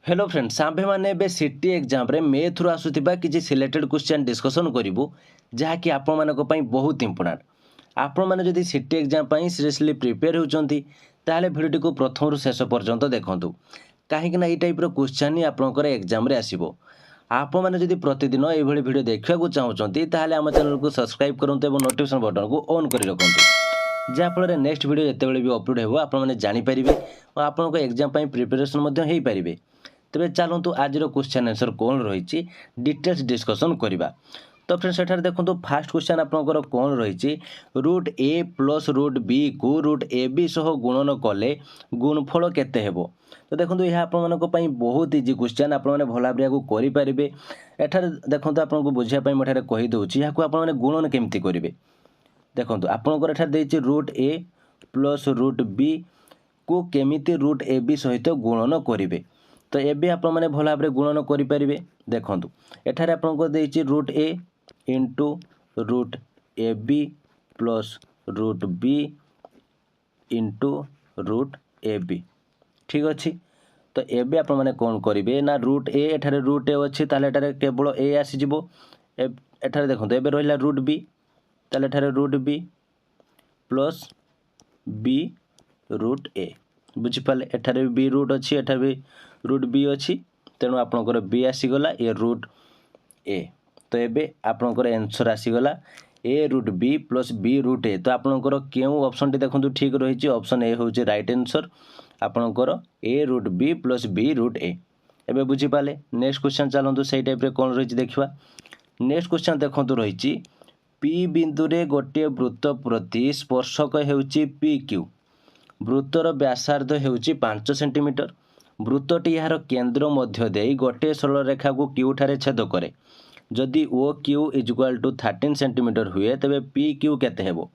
Hello friends आम्भे मैंने ए सीटी exam रे मैथ रु आसुवा किसी सिलेक्टेड क्वेश्चन डिस्कसन करूँ जहाँकि आपण मान बहुत इंपोर्टाट आपण मैंने जदि सीटी एग्जाम सीरियसली प्रिपेयर होती भिडियो को प्रथम रु शेष पर्यंत देखूँ कहीं टाइप क्वेश्चन ही आपंकर एग्जाम आसो आपण मैंने जदि प्रतिदिन ये भिडियो देखा चाहते आम चैनल को सब्सक्राइब करूँ और नोटिफिकेशन बटन को ऑन कर रखुँ जहाँफल नेक्स्ट वीडियो जिते भी अपलोड हो आपने जानीपारे और आपको एग्जाम प्रिपेरेसन हो पारे। तेरे चलतु आज क्वेश्चन आंसर कौन रही डिटेल्स डिस्कसन करवा। तो फ्रेंड्स एठार देखो फास्ट क्वेश्चन आपंकर कौन रही रूट ए प्लस रूट बी को रूट ए बी सह गुणन कले गुणफल केते हेबो। तो देखो यह आप बहुत इजी क्वेश्चन आपने भल भाव करेंगे। एठार देखो आपको बुझापी मुझे कहीदे यहाँ आपने गुणन केमती करेंगे। देखो आपंकर एठार देती रूट ए प्लस रूट बी को केमिति रूट ए बी सहित गुणन करेंगे। तो ये आप भल भाव गुणन करेंगे। देखो एठार आपको देती root A into root A B plus root B into root A B ठीक अच्छे। तो ये आप कौन करेंगे ना रूट ए एठार रूट ए अच्छी ताल केवल ए आसीज एठार देखो ये रहा रूट बी ताल root B plus B root A बुझीपारे एठार बी रूट अच्छी एठार भी रूट बी अच्छी तेणु आपंकर बी आसीगला ए रूट ए। तो ये आपंकर आंसर आसीगला A root B plus B root A. तो आपंकर क्यों ऑप्शन टी देखो ठीक रही ऑप्शन ए हूँ राइट आंसर आपंकर A root B plus B root A. एबे बुझीपारे नेक्स्ट क्वेश्चन चलतु से टाइप कौन रही देखा। नेक्स्ट क्वेश्चन देखो रही पी बिंदु रे गोटे वृत्त प्रति स्पर्शक हेउची पी क्यू वृत्तर व्यासार्ध हेउची 5 सेंटीमीटर वृत्तटी यार केन्द्र मध्य दे गोटे सरल रेखा को क्यू ठारे छेद करे जदि O Q equal to 13 centimetre हुए तेबे पी क्यू केते हेबो।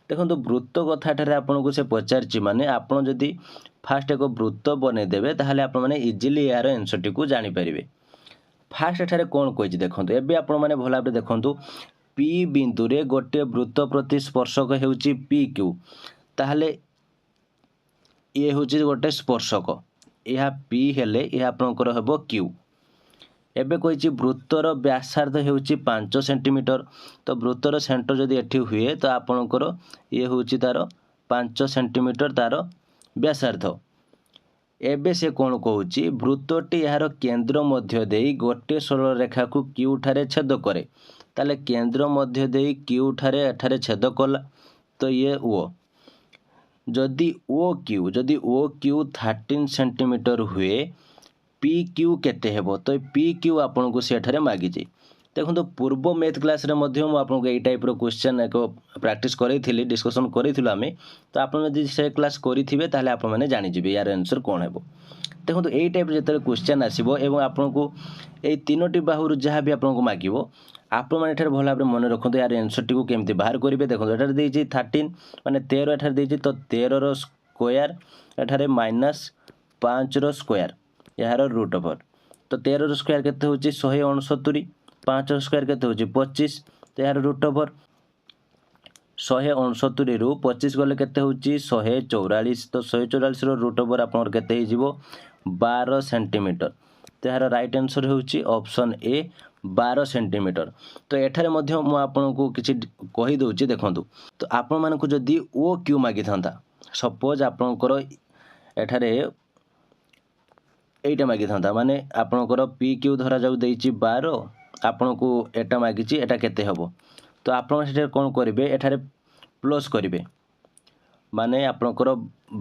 देखो वृत्त कथाठारे आपको से पचार माने आपन जदि फास्ट एक वृत्त बनईदेवे ताहले आपण माने इजिली यार आंसर टी को जानी परिबे। फास्ट एठारे कौन कही देखो एबे आपण माने भल भाव देखंतु पी बिंदु रे गोटे वृत्त प्रति स्पर्शक हेउची पी क्यू ताहले ये हूँ गोटे स्पर्शक यह पी हेले यह आपंकर हेबो क्यू। एबे कही वृत्तर व्यासार्ध हेउची 5 सेंटीमीटर तो वृत्तर सेंटर जदि एठी हुए तो आपंकर ये हूँ तार 5 सेंटीमीटर तार व्यासार्ध। एबे से कौन कहूँ वृत्तटी यार केन्द्र मध्य दे गोटे सरल रेखा को क्यू ठारे छेद करे ताले केन्द्र मध्य दे क्यू ठारे एठारे छेद कला तो ये ओ जदि ओ क्यू 13 सेंटीमीटर हुए पी क्यू केते हेबो। तो पी क्यू आपन को सेठारे मागी जाए। देखो पूर्व मैथ क्लास रे मध्य मु आपन को ए टाइप रो क्वेश्चन एक प्रैक्टिस करेइथिली डिस्कशन करेइथिलु आमे। तो आपन जदि से क्लास करिथिबे ताले आपन माने जानि जिबे यार आंसर कोन हेबो। देखो ए टाइप जेते क्वेश्चन आसीबो एवं आपन को ए तीनोटी बाहुर जहाँ भी आपन को मागिबो आपण मैंने एठार भल भाव मन रखु यार आंसर टी को केमती बाहर करेंगे। देखो एठार देइछि 13 माने 13 एठार देइछि तो 13 रो स्क्वायर एठारे -5 रो स्क्वायर यार रूट ओवर। तो 13 रो स्क्वायर केते होछि 169 5 रो स्क्वायर केते होछि 25 तो यार रूट ओवर 169 रु 25 गले केते होछि 144 तो 144 रो रूट ओवर आपनर केते हे जिवो 12 सेंटीमीटर। तो यार राइट आंसर होछि ऑप्शन ए 12 सेंटीमीटर। तो एठारे मध्य मु आपनको किछि कहि दउछि देखंतु। तो आपण मानकु जदि ओ क्यू मागी थांता सपोज आपनकर एठारे एटा मागी थांता माने आपनकर पी क्यू धरा जाउ देइछि 12 आपनको एटा मागिछि एटा केते हबो। तो आपण सेटा कोन करिवे एठारे प्लस करिवे माने आपनकर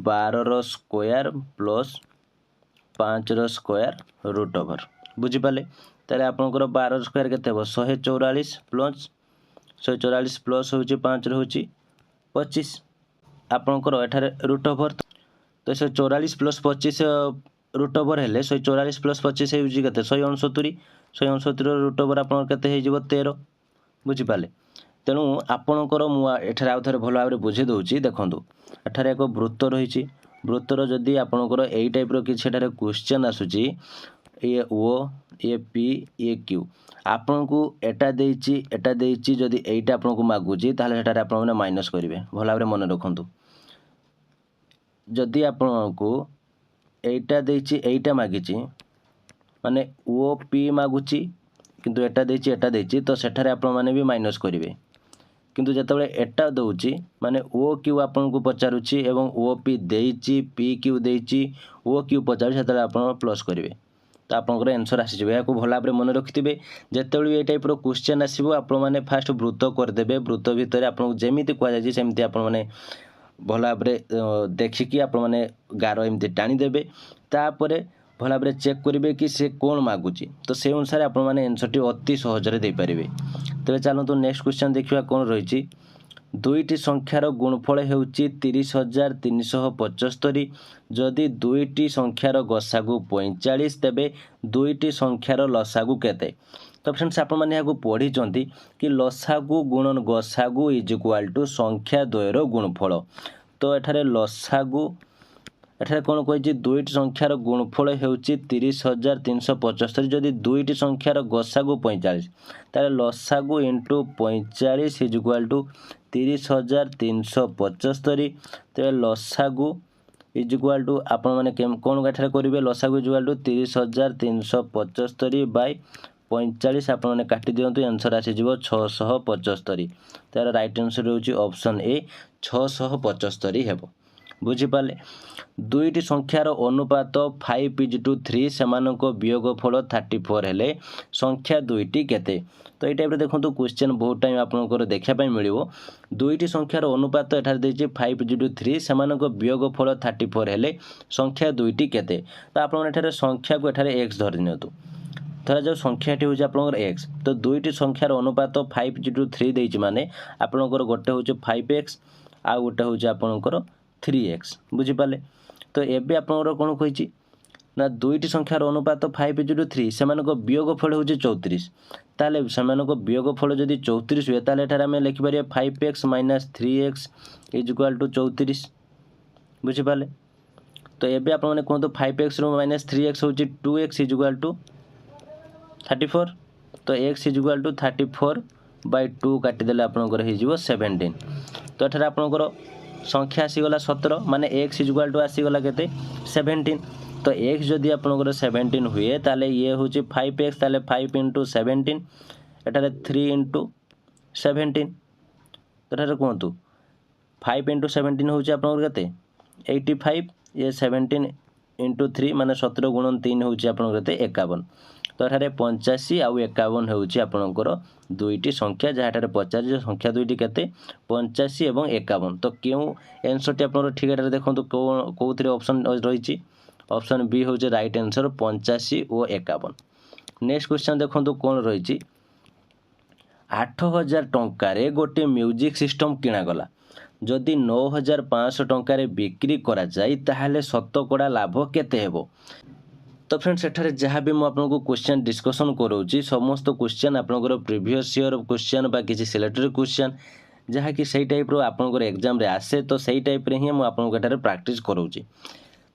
12 रो स्क्वायर प्लस 5 रो स्क्वायर रूट ओवर बुझी पाले। ताले आपनकर 12 स्क्वायर केते हो 144 प्लस 144 प्लस होची 5 होची 25 आपनकर एठारे रूट ओवर। तो 144 प्लस 25 रूट ओवर हेले 144 प्लस 25 होची केते 169 रूट ओवर आपनकर केते हे जिवो 13 बुझी पाले। तेणु आपनकर मु एठारे आउ थरे भल भाबरे बुझे दउची देखंतु एठारे एक वृत्त रहिची वृत्तर जदि आपनकर एई टाइप रो किछि एठारे क्वेश्चन आसुची ये ओ ये पी ये क्यू आपन को एटा देइची जदि एटा आपन को मागुची ताले एटारे आपन माने माइनस करिवे भल भाबरे मन रखंतु। जदि आपन को एटा देइची एटा मागिची माने ओ पी मागुची किंतु एटा देछि तो सेठारे आपण माने भी माइनस करिवे किंतु जेतेबेले एटा दउची माने ओ क्यू आपन को पचारुची एवं ओ पी देछि पी क्यू देछि ओ क्यू पचारुची सेतेबेले आपण प्लस करिवे तो आपनकर आंसर आसी जबे याको भला भाबरे मन रखिथिबे जेतेबेले ए टाइप रो क्वेश्चन आसीबो आपण माने फास्ट वृत्त कर देबे वृत्त भितर आपन जेमिति कोआ जाय सेमिति आपण माने भला भाबरे देखिकी आपण माने गारो एमिति टाणी देबे तापरे भला भाबरे चेक करिवे कि से कोन मागुची तो से अनुसार आपण माने आंसर टी अति सहज रे दे परिबे तेबे चलंतु नेक्स्ट क्वेश्चन देखिबा कोन रहिची दुईटी संख्यार गुणफल हेउची 30,375 जदि दुईटी संख्यार गसागु 45 तेबे दुईटी संख्यार लसागु केते तो फ्रेंड्स आपण माने याको पढ़ी चंती कि लसागु गुणन गसागु इज इक्वल टू संख्या द्वयर गुणफल तो एठारे लसागु एठारे कोन कहिछि दुईटी संख्यार गुणफल हेउची 30,375 जदि दुईटी संख्यार गसागु 45 ताले लसागु इनटू 45 इज इक्वल टू 30,375 तेरे लसागु इज इक्वल टू आपण माने कोन एठारे करिवे लसागु इज इक्वल टू 30,375 बाय 45 आपण माने काटी दियंतु आंसर आसी जिवो 675 तार राइट आंसर होउची ऑप्शन ए 675 हेबो बुझी पाले दुईटी संख्यार अनुपात 5:3 सेमानको वियोगफल 34 हेले संख्या दुईटी केते तो ये टाइप देखो क्वेश्चन बहुत टाइम आपनकर देखा मिलियो दुईटी संख्यार अनुपात एठार देछि 5:3 सेमानको वियोगफल 34 हेले संख्या दुईटी केते तो आपण एठारे संख्या को एठारे x धरि नियतु धरा जो संख्याटी होउछि आपनकर x तो दुईटी संख्यार अनुपात 5:3 देछि माने आपनकर गोटे होउछि 5x आ गोटे होउछि आपनकर 3x बुझी पाले तो एबे आपनकर कोन कहिछि ना दुईटी संख्यार अनुपात 5:3 सेमानको वियोगफल होउछि 34 ताले सेमानको वियोगफल जदि 34 हुए ताले एठारे हम लिखि परिया 5x - 3x is equal to 34 बुझी पाले तो एबे आपण माने कोन तो 5x रो -3x होउछि 2x इज इक्वल टू 34 तो x is equal to 34 by 2 काटी देले आपनकर हे जिवो 17 तो एठारे आपनकर संख्या आसीगला 17 माने x इज इक्वल टू आसीगला केते 17 तो x जदि आपनकर 17 हुए ताले ये होची 5x ताले 5 * 17 एटारे 3 * 17 एटारे कोंतु 5 * 17 होची आपनकर केते 85 ये 17 * 3 माने 17 * 3 होची आपनकर केते 51 तो एठारे 85 आउ 51 होउची आपनकर दुईटी संख्या जहाटारे 50 जो संख्या दुईटी केते 85 एवं 51 तो केउ आंसर टी आपनकर ठीक एटारे देखंतु कोउथरे ऑप्शन रहिची ऑप्शन बी होचे राइट आंसर 85 और 51 नेक्स्ट क्वेश्चन देखंतु कोन रहिची 8000 टंका रे गोटे म्यूजिक सिस्टम किना गला जदि 9500 टंका रे बिक्री करा जाई ताहाले शतकड़ा लाभ केते हेबो तो फ्रेंड्स एठारे जहाँ भी मुझे आपको क्वेश्चन डिस्कसन करोची समस्त क्वेश्चन आपनकर प्रीवियस ईयर क्वेश्चन बा किसी सिलेक्टेड क्वेश्चन जहाँ कि सही टाइप रो आपनकर एग्जाम रे आसे तो सही टाइप रे ही मुझे आपनको एठारे प्रैक्टिस करोची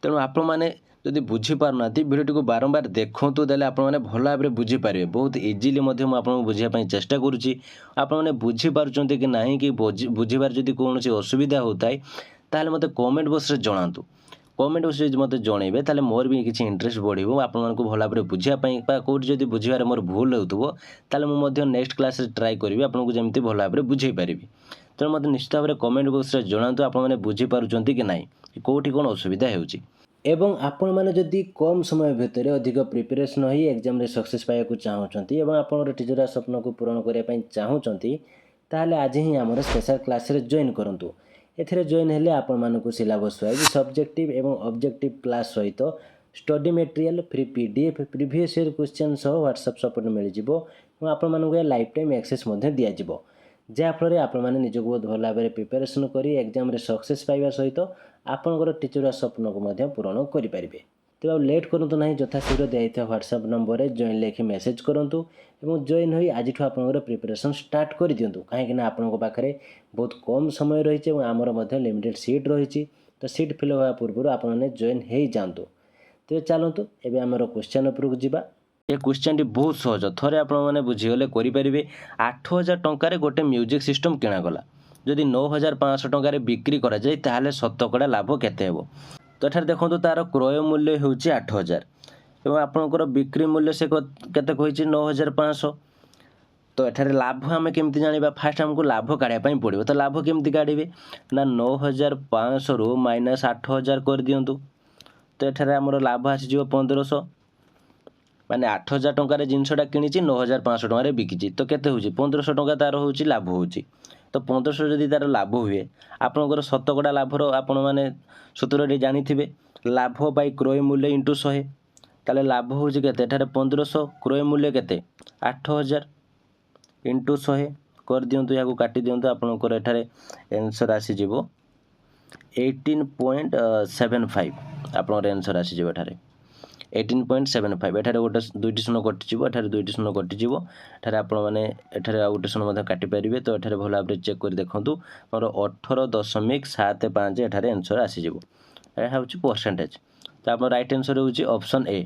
तेणु आपण मैंने जदि बुझी पारना भिडियो को बारंबार देखूँ देले आपण मैंने भल भाव में बुझीपारे बहुत इजिली आपको बुझापी चेष्टा करुँची आपण मैंने बुझीपार्टी कि ना कि बुझीबार जदि कौन असुविधा होता है ताहले मते कमेंट बॉक्स रे जणातु कमेंट बॉक्स रे मते जणैबे ताहले मोर भी किसी इंटरेस्ट बढ़िबो आपण मानको भल भाव में बुझापी कोड जदि बुझीबार मोर भूल होतबो ताहले मु मध्य नेक्स्ट क्लास रे ट्राई करिवि आपनको जेमति भल भाव में बुझाई पारिबि तेणु मते निश्चित भाव में कमेंट बॉक्स रे जणातु आपण माने बुझी पारुचंती कि नाही कोठी कोन असुविधा हेउची एवं आपण माने जदि कम समय भितर अधिक प्रिपरेशन होई एग्जाम रे सक्सेस पाया को चाहउचंती एवं आपण टीचर स्वप्न को पूर्ण करिया पई चाहउचंती ताहले आज ही हमर स्पेशल क्लास रे जॉइन करंतु एथिरे जॉइन हेले आपण मानको सिलेबस वाइज सब्जेक्टिव एवं ऑब्जेक्टिव क्लास सहित study material free PDF previous year question सह व्हाट्सएप सपोर्ट मिल जिवो एवं आपण मानको लाइफ टाइम एक्सेस मध्ये दिया जिवो जहाँफल आपण मैंने निजक बहुत भल भाव में प्रिपेरेसन कर एग्जाम सक्सेस पाइबा सहित आपंकर टीचर स्वप्न को पूरण करेंगे तेज अब लेट करूँ ना यथाशीघ्र दिखाई व्हाट्सएप नंबर में जॉइन लिखि मेसेज करूँ और जॉइन हो आज आपंकर प्रिपेरेसन स्टार्ट कर दिंतु कहीं आपण पाखे बहुत कम समय रही आमर लिमिटेड सीट रही तो सीट फिल होगा पूर्व आपने जॉइन हो जातु तेज चलतु एवं आमर क्वेश्चन उपरକୁ ଯିବା ये क्वेश्चन टी बहुत सहज थोड़े आपने बुझीगले करेंगे 8000 टंकार गोटे म्यूजिक सिस्टम किणागला जदि 9500 टंकार बिक्री करा जाए शतकड़ा लाभ केते हेबो तो एठार देखो तार क्रय मूल्य होउची 8000 ଏବଂ ଆପଣଙ୍କର ବିକ୍ରି ମୂଲ୍ୟ ସେ କେତେ କହିଛି 9500। ତ ଏଠାରେ ଲାଭ ଆମେ କେମିତି ଜାଣିବା? ଫାଷ୍ଟ ଆମକୁ ଲାଭ କାଢ଼ିବା ପାଇଁ ପଡ଼ିବ। ତ ଲାଭ କେମିତି କାଢ଼ିବେ ନା 9500ରୁ ମାଇନସ୍ 8000 କରିଦିଅନ୍ତୁ। ତ ଏଠାରେ ଆମର ଲାଭ ଆସିଯିବ 1500, ମାନେ 8000 ଟଙ୍କାରେ ଜିନିଷଟା କିଣିଛି 9500 ଟଙ୍କାରେ ବିକିଛି। ତ କେତେ ହେଉଛି? 1500 ଟଙ୍କା ତା'ର ହେଉଛି ଲାଭ ହେଉଛି। ତ 1500 ଯଦି ତା'ର ଲାଭ ହୁଏ, ଆପଣଙ୍କର ଶତକଡ଼ା ଲାଭର ଆପଣମାନେ ସୂତ୍ରଟି ଜାଣିଥିବେ, ଲାଭ ବାଇ କ୍ରୟ ମୂଲ୍ୟ ଇଣ୍ଟୁ 100। ତାହେଲେ ଲାଭ ହେଉଛି କେତେ? ଏଠାରେ 1500, କ୍ରୟ ମୂଲ୍ୟ କେତେ? 8000 ଇଣ୍ଟୁ 100 କରିଦିଅନ୍ତୁ, ଏହାକୁ କାଟି ଦିଅନ୍ତୁ। ଆପଣଙ୍କର ଏଠାରେ ଆନ୍ସର୍ ଆସିଯିବ 18.75। ଆପଣଙ୍କର ଆନ୍ସର୍ ଆସିଯିବ ଏଠାରେ 18.75। ଏଠାରେ ଗୋଟେ 2ଟି ଶୂନ କଟିଯିବ, ଏଠାରେ 2ଟି ଶୂନ କଟିଯିବ। ଏଠାରେ ଆପଣମାନେ ଏଠାରେ ଆଉ ଗୋଟେ ଶୂନ ମଧ୍ୟ କାଟିପାରିବେ। ତ ଏଠାରେ ଭଲ ଭାବରେ ଚେକ୍ କରି ଦେଖନ୍ତୁ, ଆମର 18.75 ଏଠାରେ ଆନ୍ସର୍ ଆସିଯିବ। ଏହା ହେଉଛି ପରସେଣ୍ଟେଜ୍। ତ ଆମର ରାଇଟ୍ ଆନ୍ସର୍ ହେଉଛି ଅପସନ୍ ଏ,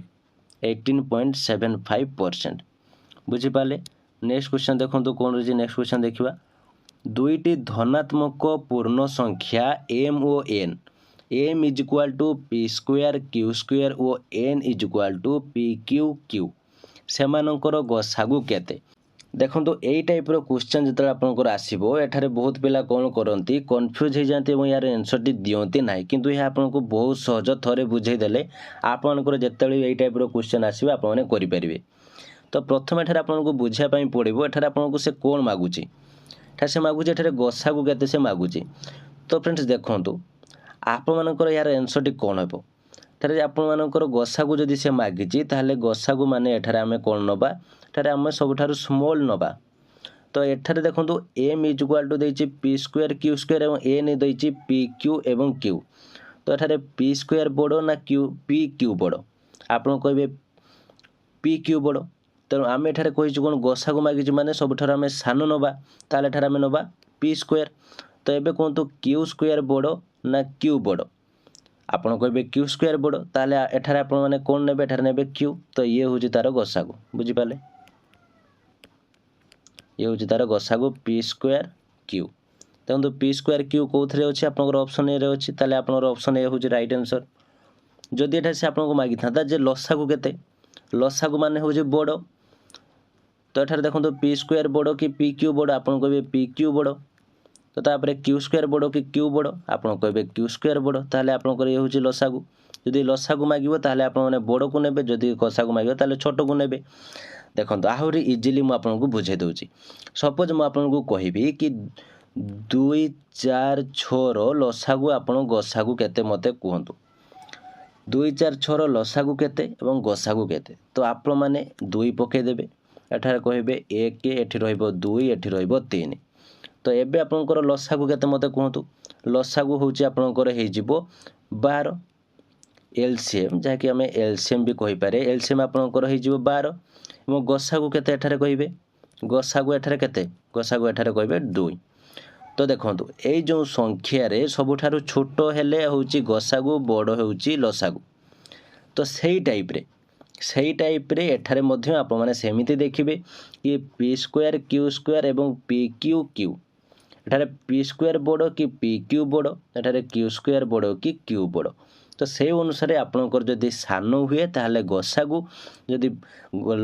18.75%। ବୁଝିପାରିଲେ? ନେକ୍ସଟ କ୍ୱେଶ୍ଚନ୍ ଦେଖନ୍ତୁ କ'ଣ ରହିଛି। ନେକ୍ସଟ କ୍ୱେଶ୍ଚନ୍ ଦେଖିବା, ଦୁଇଟି ଧନାତ୍ମକ ପୂର୍ଣ୍ଣ ସଂଖ୍ୟା m O n, m is equal two P square Q square O n is equal two P Q Q, ସେମାନଙ୍କର ଗସାଗୁ କେତେ? ଦେଖନ୍ତୁ ଏଇ ଟାଇପ୍ର କ୍ୱେଶ୍ଚନ୍ ଯେତେବେଳେ ଆପଣଙ୍କର ଆସିବ, ଏଠାରେ ବହୁତ ପିଲା କ'ଣ କରନ୍ତି, କନଫ୍ୟୁଜ୍ ହେଇଯାନ୍ତି ଏବଂ ଏହାର ଆନ୍ସର୍ଟି ଦିଅନ୍ତି ନାହିଁ। କିନ୍ତୁ ଏହା ଆପଣଙ୍କୁ ବହୁତ ସହଜ, ଥରେ ବୁଝେଇ ଦେଲେ ଆପଣଙ୍କର ଯେତେବେଳେ ଏଇ ଟାଇପ୍ର କ୍ୱେଶ୍ଚନ୍ ଆସିବ ଆପଣମାନେ କରିପାରିବେ। ତ ପ୍ରଥମେ ଏଠାରେ ଆପଣଙ୍କୁ ବୁଝିବା ପାଇଁ ପଡ଼ିବ, ଏଠାରେ ଆପଣଙ୍କୁ ସେ କ'ଣ ମାଗୁଛି। ଏଠାରେ ସେ ମାଗୁଛି, ଏଠାରେ ଗସାଗୁ କେତେ ସେ ମାଗୁଛି। ତ ଫ୍ରେଣ୍ଡସ୍ ଦେଖନ୍ତୁ, ଆପଣମାନଙ୍କର ଏହାର ଆନ୍ସର୍ଟି କ'ଣ ହେବ? ଏଠାରେ ଆପଣମାନଙ୍କର ଗସାଗୁ ଯଦି ସେ ମାଗିଛି, ତାହେଲେ ଗସାଗୁ ମାନେ ଏଠାରେ ଆମେ କ'ଣ ନେବା? ଏଠାରେ ଆମେ ସବୁଠାରୁ ସ୍ମଲ୍ ନେବା। ତ ଏଠାରେ ଦେଖନ୍ତୁ m ଇଜ୍ ଇକ୍ୱାଲ୍ ଟୁ ଦେଇଛି ପି ସ୍କୋୟାର କ୍ୟୁ ସ୍କୋୟାର ଏବଂ n ଦେଇଛି ପି କ୍ୟୁ ଏବଂ କ୍ୟୁ। ତ ଏଠାରେ ପି ସ୍କୋୟାର ବଡ଼ ନା ପି କ୍ୟୁ ବଡ଼? ଆପଣ କହିବେ ପି କ୍ୟୁ ବଡ଼। ତେଣୁ ଆମେ ଏଠାରେ କହିଛୁ କ'ଣ, ଗସାଗୁ ମାଗିଛୁ ମାନେ ସବୁଠାରୁ ଆମେ ସାନ ନେବା। ତାହେଲେ ଏଠାରେ ଆମେ ନେବା ପି ସ୍କୋୟାର। ତ ଏବେ କୁହନ୍ତୁ କ୍ୟୁ ସ୍କୋୟାର ବଡ଼ ନା କ୍ୟୁ ବଡ଼? ଆପଣ କହିବେ କ୍ୟୁ ସ୍କୋୟାର ବଡ଼। ତାହେଲେ ଏଠାରେ ଆପଣମାନେ କ'ଣ ନେବେ? ଏଠାରେ ନେବେ କ୍ୟୁ। ତ ଇଏ ହେଉଛି ତା'ର ଗସାଗୁ। ବୁଝିପାରିଲେ? ଇଏ ହେଉଛି ତା'ର ଗସାଗୁ ପି ସ୍କୋୟାର କ୍ୟୁ। ଦେଖନ୍ତୁ ପି ସ୍କୋୟାର କ୍ୟୁ କେଉଁଥିରେ ଅଛି? ଆପଣଙ୍କର ଅପସନ୍ ଏରେ ଅଛି। ତାହେଲେ ଆପଣଙ୍କର ଅପସନ୍ ଏ ହେଉଛି ରାଇଟ୍ ଆନ୍ସର୍। ଯଦି ଏଠାରେ ସେ ଆପଣଙ୍କୁ ମାଗିଥାନ୍ତା ଯେ ଲସାଗୁ କେତେ, ଲସାଗୁ ମାନେ ହେଉଛି ବଡ଼। ତ ଏଠାରେ ଦେଖନ୍ତୁ ପି ସ୍କୋୟାର ବଡ଼ କି ପି କ୍ୟୁ ବଡ଼? ଆପଣ କହିବେ ପି କ୍ୟୁ ବଡ଼। ତ ତାପରେ କ୍ୟୁ ସ୍କୋୟାର ବଡ଼ କି କ୍ୟୁ ବଡ଼? ଆପଣ କହିବେ କ୍ୟୁ ସ୍କୋୟାର ବଡ଼। ତାହେଲେ ଆପଣଙ୍କର ଇଏ ହେଉଛି ଲସାଗୁ। ଯଦି ଲସାଗୁ ମାଗିବ ତାହେଲେ ଆପଣମାନେ ବଡ଼କୁ ନେବେ, ଯଦି ଗସାଗୁ ମାଗିବ ତାହେଲେ ଛୋଟକୁ ନେବେ। ଦେଖନ୍ତୁ ଆହୁରି ଇଜିଲି ମୁଁ ଆପଣଙ୍କୁ ବୁଝାଇ ଦେଉଛି। ସପୋଜ୍ ମୁଁ ଆପଣଙ୍କୁ କହିବି କି 2, 4, 6ର ଲସାଗୁ ଆପଣ ଗସାଗୁ କେତେ ମୋତେ କୁହନ୍ତୁ। 2, 4, 6ର ଲସାଗୁ କେତେ ଏବଂ ଗସାଗୁ କେତେ? ତ ଆପଣମାନେ 2 ପକାଇଦେବେ, ଏଠାରେ କହିବେ 1, ଏଠି ରହିବ 2, ଏଠି ରହିବ 3। ତ ଏବେ ଆପଣଙ୍କର ଲସାଗୁ କେତେ ମୋତେ କୁହନ୍ତୁ। ଲସାଗୁ ହେଉଛି ଆପଣଙ୍କର ହେଇଯିବ 12। ଏଲସିଏମ୍, ଯାହାକି ଆମେ ଏଲସିଏମ୍ ବି କହିପାରେ, ଏଲସିଏମ୍ ଆପଣଙ୍କର ହେଇଯିବ 12 ଏବଂ ଗସାଗୁ କେତେ ଏଠାରେ କହିବେ? ଗସାଗୁ ଏଠାରେ କେତେ? ଗସାଗୁ ଏଠାରେ କହିବେ 2। ତ ଦେଖନ୍ତୁ ଏଇ ଯେଉଁ ସଂଖ୍ୟାରେ ସବୁଠାରୁ ଛୋଟ ହେଲେ ହେଉଛି ଗସାଗୁ, ବଡ଼ ହେଉଛି ଲସାଗୁ। ତ ସେଇ ଟାଇପ୍ରେ ଏଠାରେ ମଧ୍ୟ ଆପଣମାନେ ସେମିତି ଦେଖିବେ କି ପି ସ୍କୋୟାର କ୍ୟୁ ସ୍କୋୟାର ଏବଂ ପି କ୍ୟୁ କ୍ୟୁ। ଏଠାରେ ପି ସ୍କୋୟାର ବଡ଼ କି ପି କ୍ୟୁ ବଡ଼? ଏଠାରେ କ୍ୟୁ ସ୍କୋୟାର ବଡ଼ କି କ୍ୟୁ ବଡ଼? ତ ସେଇ ଅନୁସାରେ ଆପଣଙ୍କର ଯଦି ସାନ ହୁଏ ତାହେଲେ ଗସାଗୁ, ଯଦି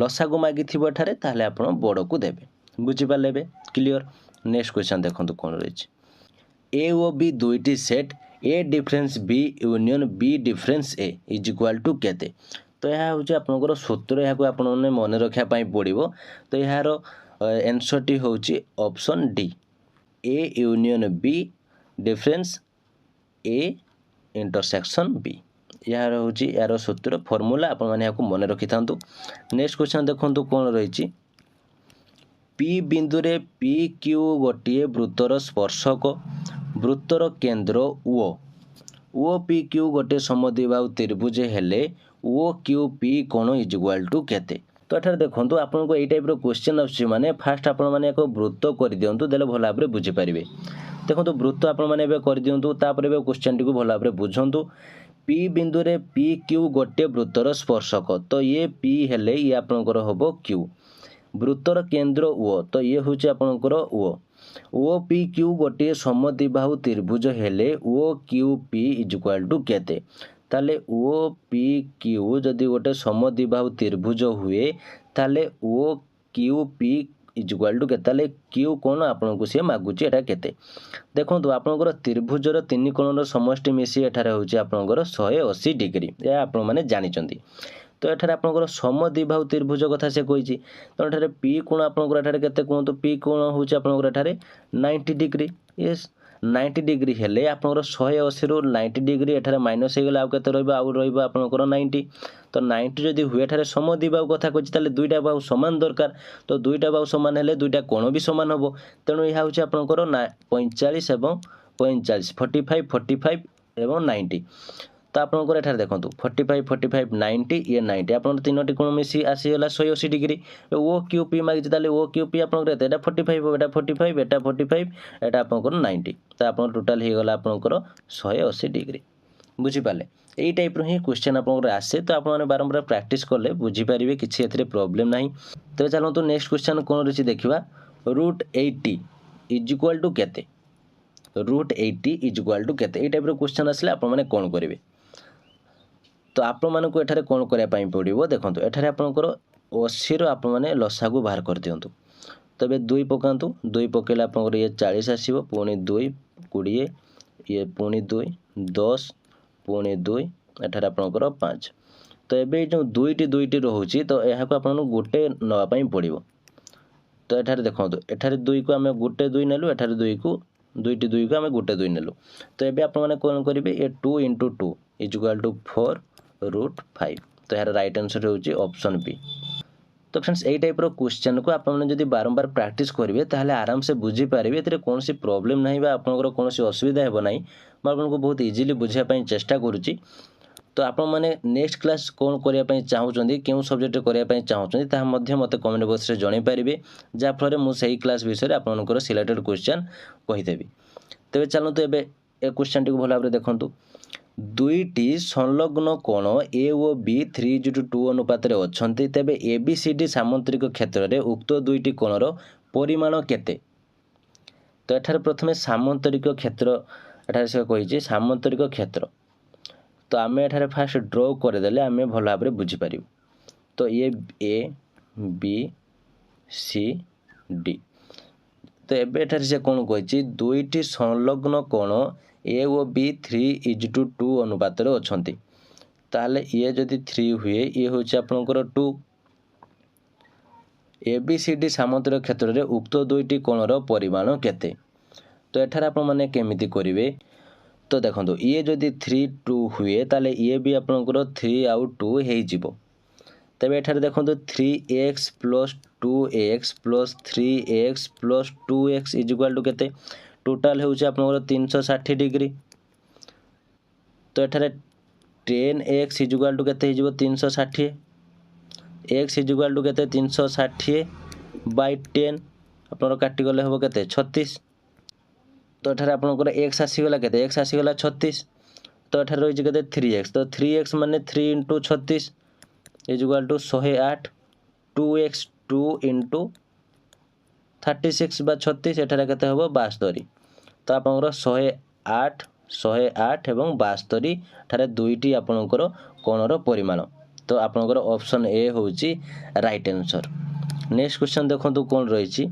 ଲସାଗୁ ମାଗିଥିବ ଏଠାରେ ତାହେଲେ ଆପଣ ବଡ଼କୁ ଦେବେ। ବୁଝିପାରିଲେ? ଏବେ କ୍ଲିଅର? ନେକ୍ସଟ କ୍ୱେଶ୍ଚନ୍ ଦେଖନ୍ତୁ କ'ଣ ରହିଛି। ଏ ଓ ବି ଦୁଇଟି set, A difference B union B difference A is equal to କେତେ? ତ ଏହା ହେଉଛି ଆପଣଙ୍କର ସୂତ୍ର, ଏହାକୁ ଆପଣମାନେ ମନେ ରଖିବା ପାଇଁ ପଡ଼ିବ। ତ ଏହାର ଆନ୍ସର୍ଟି ହେଉଛି ଅପସନ୍ ଡି, ଏ ୟୁନିୟନ ବି ଡିଫରେନ୍ସ ଏ ଇଣ୍ଟରସେକ୍ସନ୍ ବି। ଏହାର ହେଉଛି ଏହାର ସୂତ୍ର, ଫର୍ମୁଲା, ଆପଣମାନେ ଏହାକୁ ମନେ ରଖିଥାନ୍ତୁ। ନେକ୍ସଟ କ୍ୱେଶ୍ଚନ୍ ଦେଖନ୍ତୁ କ'ଣ ରହିଛି। ପି ବିନ୍ଦୁରେ ପି କ୍ୟୁ ଗୋଟିଏ ବୃତ୍ତର ସ୍ପର୍ଶକ, ବୃତ୍ତର କେନ୍ଦ୍ର ଓ ପି କ୍ୟୁ ଗୋଟିଏ ସମଦ୍ୱିବାହୁ ତ୍ରିଭୁଜ ହେଲେ ଓ କ୍ୟୁ ପି କୋଣ ଇଜ୍ ଇକ୍ୱାଲ୍ ଟୁ କେତେ? ତ ଏଠାରେ ଦେଖନ୍ତୁ ଆପଣଙ୍କୁ ଏଇ ଟାଇପ୍ର କ୍ୱେଶ୍ଚନ୍ ଆସୁଛି ମାନେ ଫାଷ୍ଟ ଆପଣମାନେ ଏକ ବୃତ୍ତ କରିଦିଅନ୍ତୁ, ଦେଲେ ଭଲ ଭାବରେ ବୁଝିପାରିବେ। ଦେଖନ୍ତୁ ବୃତ୍ତ ଆପଣମାନେ ଏବେ କରିଦିଅନ୍ତୁ, ତାପରେ ଏବେ କ୍ୱେଶ୍ଚନ୍ଟିକୁ ଭଲ ଭାବରେ ବୁଝନ୍ତୁ। ପି ବିନ୍ଦୁରେ ପି କ୍ୟୁ ଗୋଟିଏ ବୃତ୍ତର ସ୍ପର୍ଶକ, ତ ଇଏ ପି ହେଲେ ଇଏ ଆପଣଙ୍କର ହେବ କ୍ୟୁ। ବୃତ୍ତର କେନ୍ଦ୍ର ତ ଇଏ ହେଉଛି ଆପଣଙ୍କର ଓ ପି କ୍ୟୁ ଗୋଟିଏ ସମଦ୍ୱିବାହୁ ତ୍ରିଭୁଜ ହେଲେ O Q P is equal to କେତେ? ताले ओ पी क्यू जदि गोटे समद्विबाहु त्रिभुज हुए ताले O Q P equal to केते ताले क्यू कोण आपनको सी मागुची एटा केते देखंतु आपनकर त्रिभुजर तीन कोणर समष्टि मिसी एठारे होची आपनकर 180 डिग्री या आपण माने जानि चंदी तो एठारे आपनकर समद्विबाहु त्रिभुज कथा से कहिची तो एठारे पी कोण आपनकर एठारे केते कहंतु पी कोण होची आपनकर एठारे 90 डिग्री यस 90 डिग्री हेले आपनकर 180 रु 90 डिग्री एठारे माइनस हे गेला आ केते रहबो आ रहबो आपनकर 90 तो 90 जदि हुए एठारे समद्विबाहु कथा कहिची ताले दुईटा बाहु समान दरकार तो दुईटा बाहु समान हेले दुईटा कोण भी समान हबो तेणु यह होची आपनकर 45 एवं 45 45 45 एवं 90 तो आपनकर एठारे देखंतु 45 45 90 ये 90 आपनकर तीनोटी कोण मिसी आसीगला 180 डिग्री ओ क्यू पी मागिची ताले ओ क्यू पी आपनकर एटा 45 एटा 45 एटा 45 एटा आपनकर 90 तो आपनकर टोटल हे गला आपनकर 180 डिग्री बुझी पाले एई टाइप रो ही क्वेश्चन आपनकर आसे तो आपण माने बारंबार प्रैक्टिस करले बुझी पारिबे किछि एथरे प्रॉब्लम नाही तबे चलंतु नेक्स्ट क्वेश्चन कोन रछि देखिबा √80 इज इक्वल टू केते √80 इज इक्वल टू केते एई टाइप रो क्वेश्चन आसले आपण माने कोन करिवे तो आपण मानकु एठारे कोन करिया पई पडिबो देखंतु एठारे आपनकर 80 रो आपण माने लसागु बाहर कर दियंतु तबे 2 पकांतु 2 पकेला आपनकर ये 40 आसीबो पुनी 2 20 ये पुनी 2 10 पुनी 2 एठारे आपनकर 5 तो एबे जो दुईटी रहउची तो एहा को आपन गुटे नवा पई पडिबो तो एठारे देखंतु एठारे 2 को हमें गुटे 2 नेलु एठारे 2 को दुईटी 2 को हमें गुटे 2 नेलु तो एबे आपण माने कोन करिवे ए 2 * 2 इज इक्वल टू 4√5 तो यार राइट आंसर होची ऑप्शन बी तो फ्रेंड्स एई टाइप रो क्वेश्चन को आपण जदी बारंबार प्रैक्टिस करिवे ताहले आराम से बुझी पारिबे एतरे कोनसी प्रॉब्लम नाही बा आपनकर कोनसी असुविधा हेबो नाही म आपनको बहुत इजीली बुझिया पई चेष्टा करूची तो आपण माने नेक्स्ट क्लास कोन करिया पई चाहउचंदी केउ सब्जेक्ट करिया पई चाहउचंदी ता मध्ये मते कमेंट बॉक्स रे जणाई पारिबे जा फलरे मु सही क्लास विषय आपनकर सिलेक्टेड क्वेश्चन कहि देबी तबे चलंतु एबे ए क्वेश्चन टी को भला भाबरे देखंतु दुईटी संलग्न कोण ए ओ बी 3:2 अनुपात रे अछंती तेबे ए बी सी डी सामांतरिक क्षेत्र रे उक्त दुईटी कोणर परिमाण केते तो एठारे प्रथमे सामांतरिक क्षेत्र एठारे से कहिछि सामांतरिक क्षेत्र तो आमे एठारे फास्ट ड्रॉ कर देले आमे भला भाबरे बुझी पारिबो तो ये ए बी सी डी तो एबे एठारे से कोन कहिछि दुईटी संलग्न कोण ए ओ बी 3:2 अनुपात रे अछंती ताले ये जदि 3 हुए ये होछि आपनकर 2 ए बी सी डी सामांतरिक क्षेत्र रे उक्त दुईटी कोणर परिमाण केते तो एठारे आपण माने केमिति करिवे तो देखंतु ये जदि 3 2 हुए ताले ये भी आपनकर 3 आउ 2 हेइ जिवो तबे एठारे देखंतु 3x + 2x + 3x + 2x is equal to केते टोटल होउची आपनकर 360 डिग्री तो एठारे 10x इज इक्वल टू केते हे जिवो 360 x इज इक्वल टू केते 360 बाय 10 आपनकर काटी गले होबो केते 36 तो एठारे आपनकर x आसी गला केते x आसी गला 36 तो एठारे रहिछि केते 3x तो 3x माने 3 * 36 इज इक्वल टू 108 2x 2 * 36 बा 36 एठारे केते होबो 72 तो आपनकर 108 एवं 72 ठारे दुईटी आपनकर कोणर परिमाण तो आपनकर ऑप्शन ए होची राइट आंसर नेक्स्ट क्वेश्चन देखंतु कोन रहिछि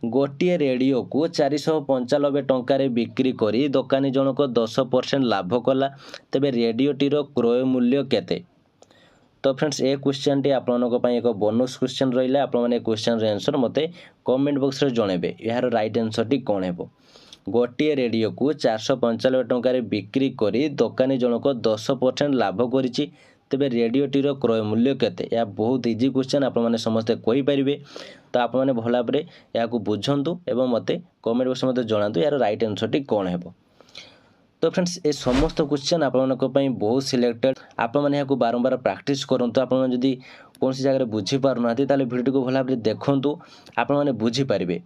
गोटिए रेडियो को 495 टंका रे बिक्री करी दुकानी जनक 10% लाभ कला तबे रेडियोटीर क्रय मूल्य केते तो फ्रेंड्स ए क्वेश्चन टी आपनक पई एक बोनस क्वेश्चन रहिला आपन माने क्वेश्चन रे आंसर मते कमेंट बॉक्स रे जणेबे यार राइट आंसर टी कोन हेबो गोटिए रेडियो को 495 टंका रे बिक्री करी दुकानी जनक 10% लाभ करिछि तेबे रेडियोटीर क्रय मूल्य केते या बहुत इजी क्वेश्चन आप माने समस्ते कहि परिबे तो आप माने भला बरे या को बुझंतु एवं मते कमेंट बॉक्स मते जणांतु यार राइट आंसर टी कोन हेबो तो फ्रेंड्स ए समस्त क्वेश्चन आप मानक पई बहुत सिलेक्टेड आप माने या को बारंबार प्रैक्टिस करंतु आप माने जदी कोन सी जगह रे बुझी पारु नाथि ताले वीडियो को भला बरे देखंतु आप माने बुझी परिबे